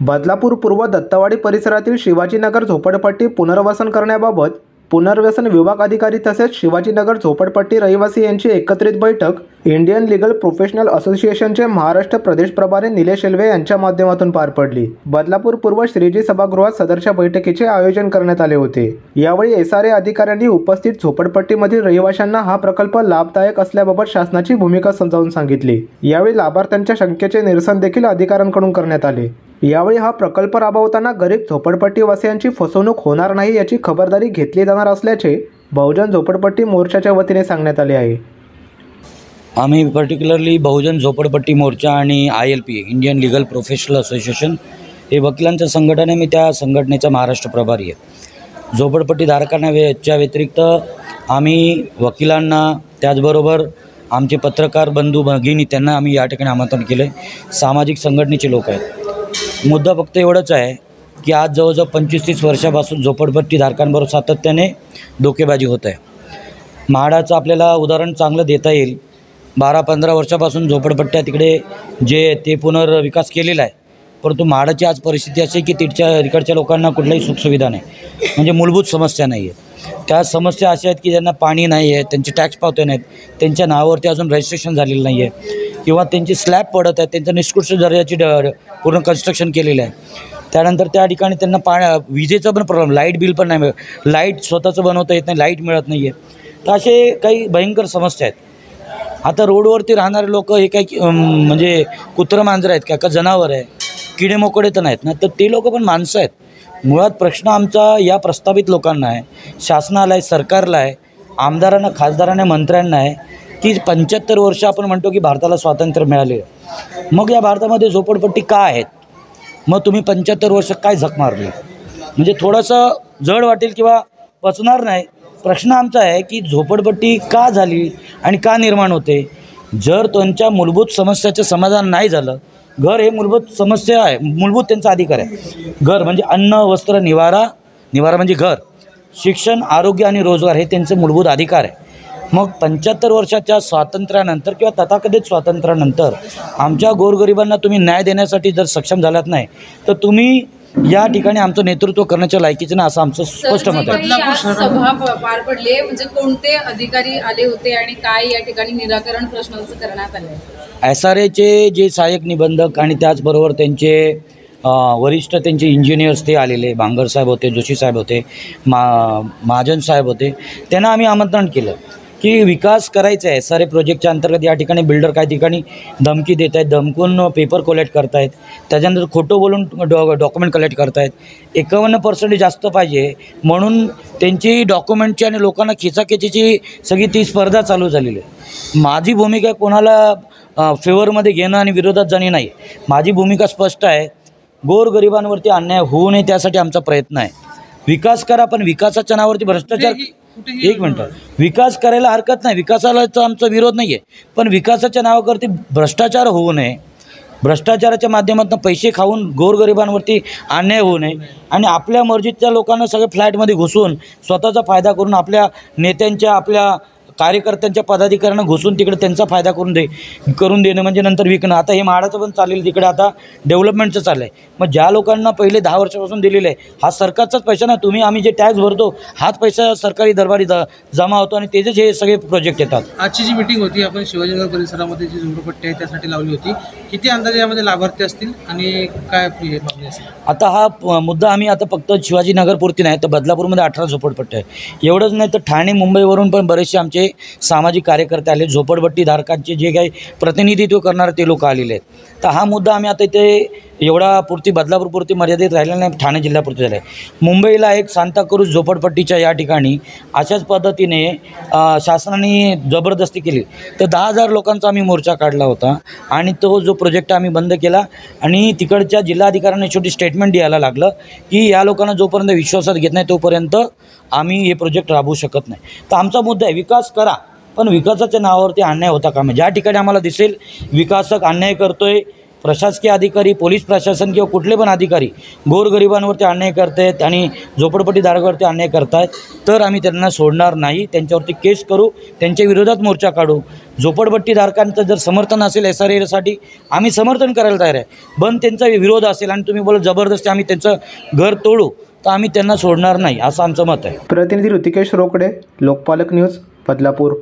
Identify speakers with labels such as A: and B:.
A: बदलापूर पूर्व दत्तवाडी परिसरातील शिवाजीनगर झोपडपट्टी पुनर्वसन करण्याबाबत पुनर्वसन विभाग अधिकारी तसेच शिवाजीनगर झोपडपट्टी रहिवासी यांची एकत्रित बैठक इंडियन लीगल प्रोफेशनल असोसिएशनचे महाराष्ट्र प्रदेश प्रभारी निलेश शेलवे यांच्या माध्यमातून पार पडली। बदलापूर पूर्व श्रीजी सभागृहात सदरच्या बैठकीचे आयोजन करण्यात आले होते। यावेळी एसआरए अधिकाऱ्यांनी उपस्थित झोपडपट्टीमधील रहिवाशांना हा प्रकल्प लाभदायक असल्याबाबत शासनाची भूमिका समजावून सांगितली। यावेळी लाभार्थ्यांच्या शंकेचे निरसन देखील अधिकाऱ्यांकडून करण्यात आले। यावेळी हा प्रकल्प राबवताना गरीब झोपडपट्टीवासियांची फसवणूक होणार नाही याची खबरदारी घेतली जाणार असल्याचे बहुजन झोपडपट्टी मोर्चाच्या वतीने सांगण्यात आले आहे।
B: आम्ही पर्टिक्युलरली बहुजन झोपडपट्टी मोर्चा आणि ILP Indian legal professional association हे वकिलांचं संघटन आहे। मी त्या संघटनेचा महाराष्ट्र प्रभारी आहे। झोपडपट्टी धारकांच्या व्यतिरिक्त आम्ही वकिलांना त्याचबरोबर आमचे पत्रकार बंधू भगिनी त्यांना आम्ही या ठिकाणी आमंत्रण केले। सामाजिक संघटनेचे लोक आहेत। मुद्दा फक्त एवढंच आहे की आज जवळजवळ 25-30 वर्षापासून झोपडपट्टी धारकांबरोबर सातत्याने धोकेबाजी होत आहे। म्हाडाचं आपल्याला उदाहरण चांगलं देता येईल। 12-15 वर्षापासून झोपडपट्ट्या तिकडे जे ते पुनर्विकास केलेला आहे, परंतु म्हाडाची आज परिस्थिती अशी की तिकडच्या लोकांना कुठल्याही सुखसुविधा नाही, म्हणजे मूलभूत समस्या नाही आहेत। त्या समस्या अशा आहेत की ज्यांना पाणी नाही आहे, त्यांचे टॅक्स पावते नाहीत, त्यांच्या नावावरती अजून रजिस्ट्रेशन झालेलं नाही आहे किंवा त्यांची स्लॅब पडत आहे, त्यांचं निष्कृष्ट दर्जाची पूर्ण कन्स्ट्रक्शन केलेलं आहे। त्यानंतर त्या ठिकाणी त्यांना विजेचा पण प्रॉब्लेम, लाईट बिल पण नाही मिळत, लाईट स्वतःचं बनवता येत नाही, लाईट मिळत नाही आहे। तर असे काही भयंकर समस्या आहेत। आता रोडवरती राहणारे लोक हे काही म्हणजे कुत्रं मांजरं आहेत का जनावर आहे, किडे मोकडे तर नाहीत ना, तर ते लोक पण माणसं आहेत। मुळात प्रश्न आमचा या प्रस्तावित लोकांना आहे, शासनाला आहे, सरकारला आहे, आमदारांना, खासदारांना, मंत्र्यांना आहे की 75 वर्ष आपण म्हणतो की भारताला स्वातंत्र्य मिळाले, मग या भारतामध्ये झोपडपट्टी का आहेत? मग तुम्ही 75 वर्ष काय झक मारली? म्हणजे थोडंसं जड वाटेल किंवा पचणार नाही। प्रश्न आमचा आहे की झोपडपट्टी का झाली आणि का निर्माण होते? जर त्यांच्या मूलभूत समस्याचं समाधान नाही झालं, घर हे मूलभूत समस्या आहे, मूलभूत त्यांचा अधिकार आहे। घर म्हणजे अन्न, वस्त्र, निवारा म्हणजे घर, शिक्षण, आरोग्य आणि रोजगार हे त्यांचे मूलभूत अधिकार आहे। मग 75 वर्षाच्या स्वातंत्र्यानंतर किंवा तथाकथित स्वातंत्र्यानंतर आमच्या गोरगरिबांना तुम्ही न्याय देण्यासाठी जर सक्षम झालात नाही, तर तुम्ही या ठिकाणी आमचं नेतृत्व करण्याच्या लायकीचं ना, असं आमचं स्पष्ट मत आहे।
C: सभा पार पडली, म्हणजे कोणते अधिकारी आले होते आणि काय या ठिकाणी निराकरण प्रश्नांचं करण्यात आलं?
B: SRAचे जे सहाय्यक निबंधक आणि त्याचबरोबर त्यांचे वरिष्ठ त्यांचे इंजिनियर्स ते आलेले, भांगर साहेब होते, जोशी साहेब होते, महाजन साहेब होते, त्यांना आम्ही आमंत्रण केलं की विकास करायचा आहे। SRA प्रोजेक्टच्या अंतर्गत या ठिकाणी बिल्डर काही ठिकाणी धमकी देत आहेत, धमकून पेपर कलेक्ट करत आहेत, त्याच्यानंतर खोटं बोलून डॉक्युमेंट कलेक्ट करत आहेत। 51% जास्त पाहिजे म्हणून त्यांची डॉक्युमेंटची आणि लोकांना खिचाखिचीची सगळी ती स्पर्धा चालू झालेली आहे। माझी भूमिका कोणाला फेवरमध्ये घेणं आणि विरोधात जाणे नाही। माझी भूमिका स्पष्ट आहे, गोरगरिबांवरती अन्याय होऊ नये त्यासाठी आमचा प्रयत्न आहे। विकास करा, पण विकासाच्या नावावरती भ्रष्टाचार, एक मिनटं, विकास करायला हरकत नाही, विकासाला तर आमचा विरोध नाही आहे, पण विकासाच्या नावावरती भ्रष्टाचार होऊ नये, भ्रष्टाचाराच्या माध्यमातून पैसे खाऊन गोरगरिबांवरती अन्याय होऊ नये आणि आपल्या मर्जीच्या लोकांना सगळे फ्लॅटमध्ये घुसून स्वतःचा फायदा करून आपल्या नेत्यांच्या, आपल्या कार्यकर्त्यांच्या पदाधिकाऱ्यांना घुसून तिकडे त्यांचा फायदा करून देणं म्हणजे नंतर विकणं। आता हे म्हाडाचं पण चालेल, तिकडे आता डेव्हलपमेंटचं चाललं आहे। मग ज्या लोकांना पहिले 10 वर्षापासून दिलेलं आहे, हा सरकारचाच पैसा ना, तुम्ही आम्ही जे टॅक्स भरतो हाच पैसा सरकारी दरबारी जमा होतो आणि त्याचेच हे सगळे प्रोजेक्ट येतात।
D: आजची जी मीटिंग होती आपण शिवाजीनगर परिसरामध्ये जी झोपडपट्टी आहे त्यासाठी लावली होती, किती अंदाजे यामध्ये लाभार्थी असतील आणि काय मागणी असेल?
B: आता हा मुद्दा आम्ही आता फक्त शिवाजीनगरपुरती नाही तर बदलापूरमध्ये 18 झोपडपट्टी आहे। एवढंच नाही तर ठाणे, मुंबईवरून पण बरेचसे आमचे सामाजिक कार्यकर्ते आले, झोपडपट्टी धारकांचे जे काही प्रतिनिधित्व करणारे ते लोक आलेले आहेत। तर हा मुद्दा आम्ही आता इथे एवढा पुरती बदलापूरपुरती मर्यादित राहिलेला नाही, ठाणे जिल्ह्यापुरती झाला आहे। मुंबईला एक सांताक्रूज झोपडपट्टीच्या या ठिकाणी अशाच पद्धतीने शासनाने जबरदस्ती केली, तर 10,000 लोकांचा आम्ही मोर्चा काढला होता आणि तो जो प्रोजेक्ट आम्ही बंद केला आणि तिकडच्या जिल्हाधिकाऱ्यांनी छोटी स्टेटमेंट द्यायला लागलं की या लोकांना जोपर्यंत विश्वासात घेत नाही तोपर्यंत आम्ही हे प्रोजेक्ट राबवू शकत नाही। तर आमचा मुद्दा आहे, विकास करा, पण विकासाच्या नावावरती अन्याय होता कामा नये। ज्या ठिकाणी आम्हाला दिसेल विकासक अन्याय करतोय प्रशासकीय अधिकारी, पोलीस प्रशासन किंवा कुठले पण अधिकारी गोरगरिबांवरती अन्याय करत आहेत आणि झोपडपट्टीधारकावरती अन्याय करत आहेत, तर आम्ही त्यांना सोडणार नाही. त्यांच्यावरती केस करू, त्यांच्या विरोधात मोर्चा काढू. झोपडपट्टीधारकांचं जर समर्थन असेल SRAसाठी आम्ही समर्थन करायला तयार आहे. पण त्यांचा विरोध असेल आणि तुम्ही बोला जबरदस्ती आम्ही त्यांचं घर तोडू, तर आम्ही त्यांना सोडणार नाही, असं आमचं मत आहे.
A: प्रतिनिधी ऋतिकेश रोकडे, लोकपालक न्यूज, बदलापूर.